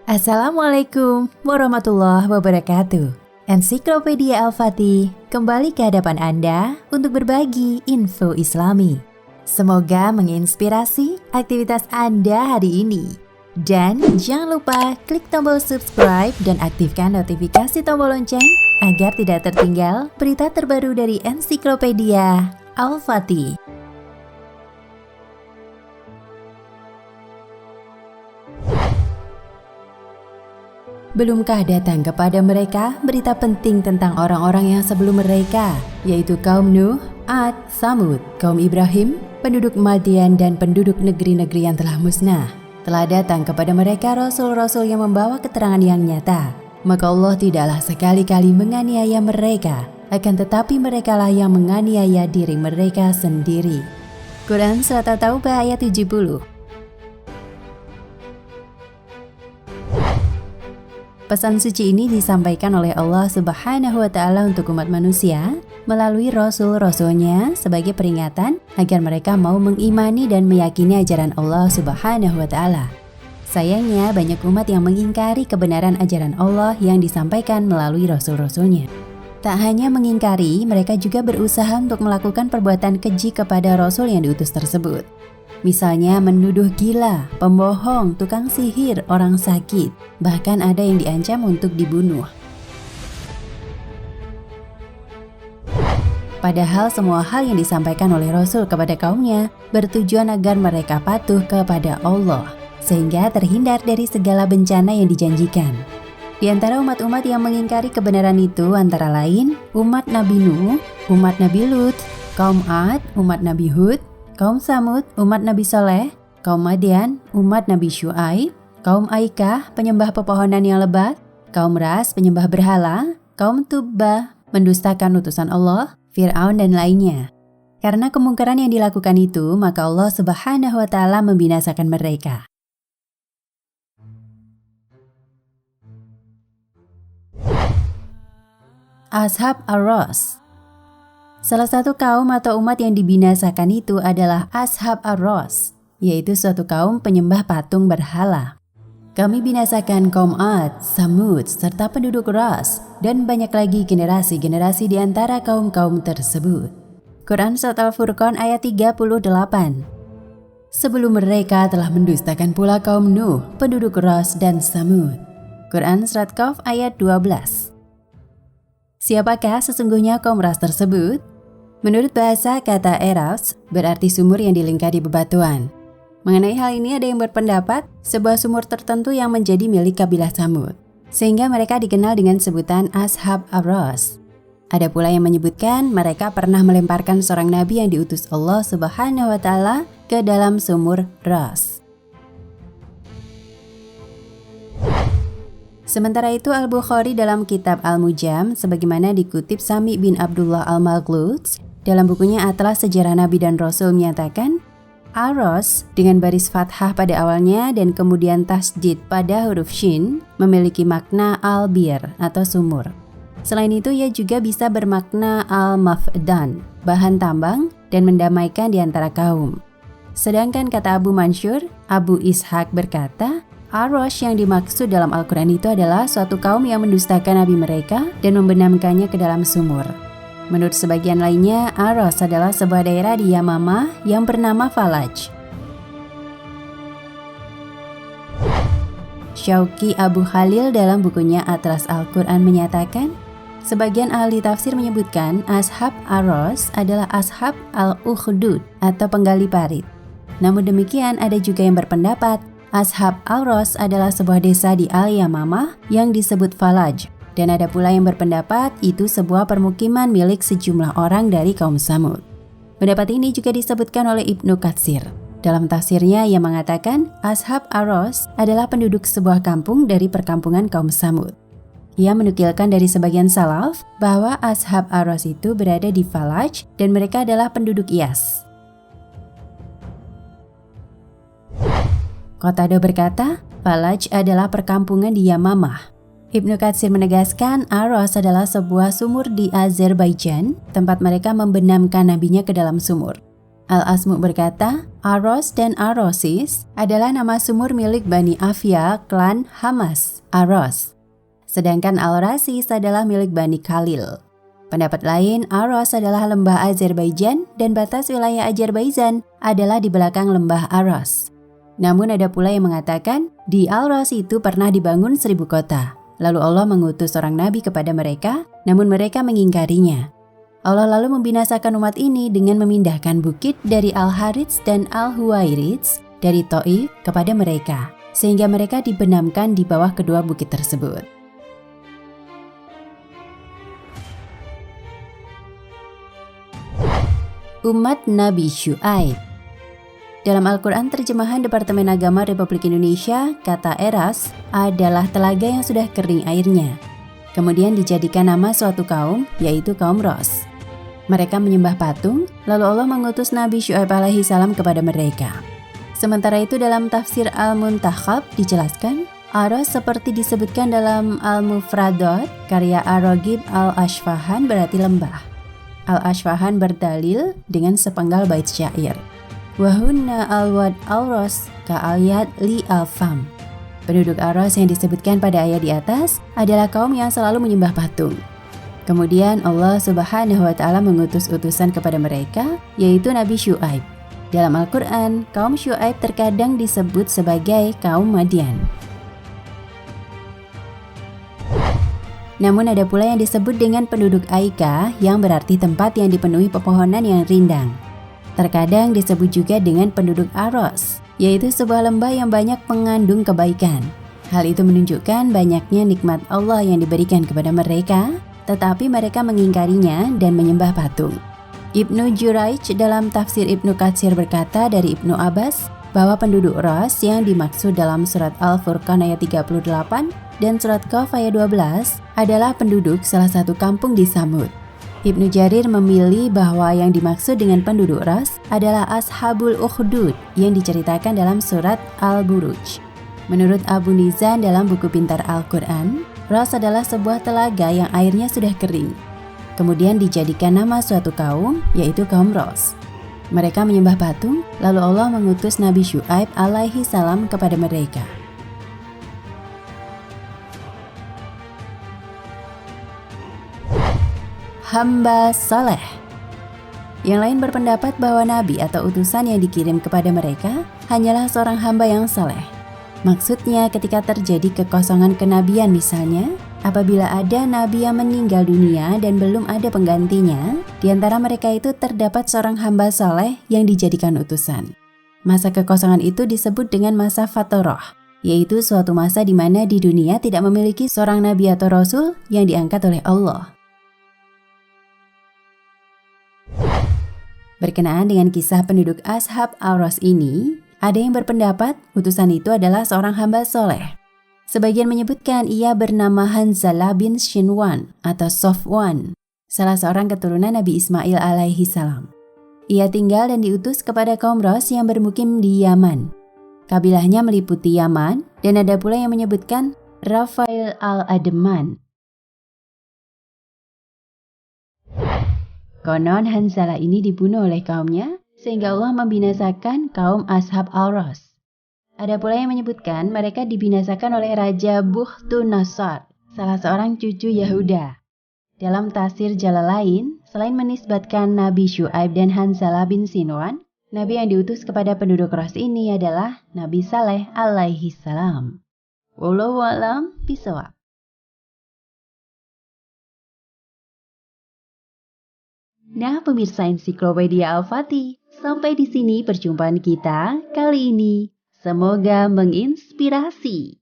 Assalamualaikum warahmatullahi wabarakatuh. Ensiklopedia Al-Fatih kembali ke hadapan Anda untuk berbagi info Islami. Semoga menginspirasi aktivitas Anda hari ini. Dan jangan lupa klik tombol subscribe dan aktifkan notifikasi tombol lonceng agar tidak tertinggal berita terbaru dari Ensiklopedia Al-Fatih. Belumkah datang kepada mereka berita penting tentang orang-orang yang sebelum mereka, yaitu kaum Nuh, Ad, Samud, kaum Ibrahim, penduduk Madian dan penduduk negeri-negeri yang telah musnah. Telah datang kepada mereka rasul-rasul yang membawa keterangan yang nyata. Maka Allah tidaklah sekali-kali menganiaya mereka, akan tetapi merekalah yang menganiaya diri mereka sendiri. Quran Surat At-Taubah ayat 70. Pesan suci ini disampaikan oleh Allah Subhanahu wa Ta'ala untuk umat manusia melalui rasul-rasulnya sebagai peringatan agar mereka mau mengimani dan meyakini ajaran Allah Subhanahu wa Ta'ala. Sayangnya banyak umat yang mengingkari kebenaran ajaran Allah yang disampaikan melalui rasul-rasulnya. Tak hanya mengingkari, mereka juga berusaha untuk melakukan perbuatan keji kepada rasul yang diutus tersebut. Misalnya menuduh gila, pembohong, tukang sihir, orang sakit, bahkan ada yang diancam untuk dibunuh. Padahal semua hal yang disampaikan oleh Rasul kepada kaumnya bertujuan agar mereka patuh kepada Allah, sehingga terhindar dari segala bencana yang dijanjikan. Di antara umat-umat yang mengingkari kebenaran itu antara lain umat Nabi Nuh, umat Nabi Lut, kaum Ad, umat Nabi Hud, kaum Samud, umat Nabi Saleh, kaum Madian, umat Nabi Syuaib, kaum Aikah, penyembah pepohonan yang lebat, kaum Ras, penyembah berhala, kaum Tubbah, mendustakan utusan Allah, Fir'aun dan lainnya. Karena kemungkaran yang dilakukan itu, maka Allah Subhanahu wa Ta'ala membinasakan mereka. Ashab Ar-Ras. Salah satu kaum atau umat yang dibinasakan itu adalah Ashab Ar-Ras, yaitu suatu kaum penyembah patung berhala. Kami binasakan kaum Ad, Samud, serta penduduk Ras, dan banyak lagi generasi-generasi di antara kaum-kaum tersebut. Quran Surat Al-Furqan ayat 38. Sebelum mereka telah mendustakan pula kaum Nuh, penduduk Ras dan Samud. Quran Surat Qaf ayat 12. Siapakah sesungguhnya kaum Ras tersebut? Menurut bahasa, kata Eras berarti sumur yang dilingkari bebatuan. Mengenai hal ini ada yang berpendapat sebuah sumur tertentu yang menjadi milik kabilah Samud, sehingga mereka dikenal dengan sebutan Ashab Ar-Ras. Ada pula yang menyebutkan mereka pernah melemparkan seorang nabi yang diutus Allah Subhanahu wa Ta'ala ke dalam sumur Ras. Sementara itu Al-Bukhari dalam kitab Al-Mujam sebagaimana dikutip Sami bin Abdullah Al-Maghluz dalam bukunya Atlas Sejarah Nabi dan Rasul menyatakan Ar-Ras dengan baris fathah pada awalnya dan kemudian tasdid pada huruf shin memiliki makna al-bir atau sumur. Selain itu ia juga bisa bermakna al-maf'dan, bahan tambang dan mendamaikan di antara kaum. Sedangkan kata Abu Mansur, Abu Ishaq berkata, Ar-Ras yang dimaksud dalam Al-Quran itu adalah suatu kaum yang mendustakan nabi mereka dan membenamkannya ke dalam sumur. Menurut sebagian lainnya, Ar-Ras adalah sebuah daerah di Yamamah yang bernama Falaj. Syauqi Abu Khalil dalam bukunya Atlas Al-Quran menyatakan, sebagian ahli tafsir menyebutkan Ashab Ar-Ras adalah Ashab Al-Ukhdud atau penggali parit. Namun demikian ada juga yang berpendapat Ashab Ar-Ras adalah sebuah desa di Al-Yamamah yang disebut Falaj, dan ada pula yang berpendapat itu sebuah permukiman milik sejumlah orang dari kaum Samud. Pendapat ini juga disebutkan oleh Ibnu Katsir. Dalam tafsirnya ia mengatakan Ashab Ar-Ras adalah penduduk sebuah kampung dari perkampungan kaum Samud. Ia menukilkan dari sebagian salaf bahwa Ashab Ar-Ras itu berada di Falaj dan mereka adalah penduduk Iyas. Qatadah berkata, Falaj adalah perkampungan di Yamamah. Ibnu Katsir menegaskan Ar-Ras adalah sebuah sumur di Azerbaijan, tempat mereka membenamkan nabinya ke dalam sumur. Al-Asmu berkata, Aros dan Arosis adalah nama sumur milik Bani Afia, klan Hamas, Aros. Sedangkan Al-Rasis adalah milik Bani Khalil. Pendapat lain, Aros adalah lembah Azerbaijan dan batas wilayah Azerbaijan adalah di belakang lembah Aros. Namun ada pula yang mengatakan, di Al-Ros itu pernah dibangun 1000 kota. Lalu Allah mengutus seorang nabi kepada mereka, namun mereka mengingkarinya. Allah lalu membinasakan umat ini dengan memindahkan bukit dari Al-Harits dan Al-Huwairits dari Taif kepada mereka, sehingga mereka dibenamkan di bawah kedua bukit tersebut. Umat Nabi Syu'aib. Dalam Al-Quran terjemahan Departemen Agama Republik Indonesia, kata eras adalah telaga yang sudah kering airnya. Kemudian dijadikan nama suatu kaum, yaitu kaum Ros. Mereka menyembah patung, lalu Allah mengutus Nabi Syu'aib alaihi salam kepada mereka. Sementara itu dalam tafsir Al-Muntakhab dijelaskan, Aros seperti disebutkan dalam Al-Mufradat, karya Ar-Raghib Al-Ashfahan berarti lembah. Al-Ashfahan berdalil dengan sepenggal bait syair. Wahunna al-wad al-ros ka'ayat li al-fam. Penduduk Aros yang disebutkan pada ayat di atas adalah kaum yang selalu menyembah patung. Kemudian Allah Subhanahu wa Ta'ala mengutus utusan kepada mereka, yaitu Nabi Syu'aib. Dalam Al-Quran, kaum Syu'aib terkadang disebut sebagai kaum Madian. Namun ada pula yang disebut dengan penduduk Aika, yang berarti tempat yang dipenuhi pepohonan yang rindang. Terkadang disebut juga dengan penduduk Aros, yaitu sebuah lembah yang banyak mengandung kebaikan. Hal itu menunjukkan banyaknya nikmat Allah yang diberikan kepada mereka, tetapi mereka mengingkarinya dan menyembah patung. Ibnu Juraij dalam tafsir Ibnu Katsir berkata dari Ibnu Abbas bahwa penduduk Ros yang dimaksud dalam surat Al-Furqan ayat 38 dan surat Qaf ayat 12 adalah penduduk salah satu kampung di Samud. Ibnu Jarir memilih bahwa yang dimaksud dengan penduduk Ros adalah Ashabul Ukhdud yang diceritakan dalam surat Al-Buruj. Menurut Abu Nizam dalam buku Pintar Al-Quran, Ros adalah sebuah telaga yang airnya sudah kering. Kemudian dijadikan nama suatu kaum, yaitu kaum Ros. Mereka menyembah patung, lalu Allah mengutus Nabi Syu'aib alaihi salam kepada mereka. Hamba saleh. Yang lain berpendapat bahwa nabi atau utusan yang dikirim kepada mereka hanyalah seorang hamba yang saleh. Maksudnya ketika terjadi kekosongan kenabian misalnya, apabila ada nabi yang meninggal dunia dan belum ada penggantinya, di antara mereka itu terdapat seorang hamba saleh yang dijadikan utusan. Masa kekosongan itu disebut dengan masa fatroh, yaitu suatu masa di mana di dunia tidak memiliki seorang nabi atau rasul yang diangkat oleh Allah. Berkenaan dengan kisah penduduk Ashab Al-Ros ini, ada yang berpendapat utusan itu adalah seorang hamba soleh. Sebagian menyebutkan ia bernama Hanzalah bin Shinwan atau Sofwan, salah seorang keturunan Nabi Ismail alaihi salam. Ia tinggal dan diutus kepada kaum Ros yang bermukim di Yaman. Kabilahnya meliputi Yaman dan ada pula yang menyebutkan Rafael al-Adman. Konon Hanzalah ini dibunuh oleh kaumnya sehingga Allah membinasakan kaum Ashab Al-Ros. Ada pula yang menyebutkan mereka dibinasakan oleh Raja Buhtun Nasar, salah seorang cucu Yahuda. Dalam tafsir Jalalain, selain menisbatkan Nabi Syu'aib dan Hanzalah bin Sinwan, Nabi yang diutus kepada penduduk Ros ini adalah Nabi Saleh alaihi salam. Wallahu a'lam bishawab. Nah, pemirsa Ensiklopedia Al-Fatih, sampai di sini perjumpaan kita kali ini. Semoga menginspirasi.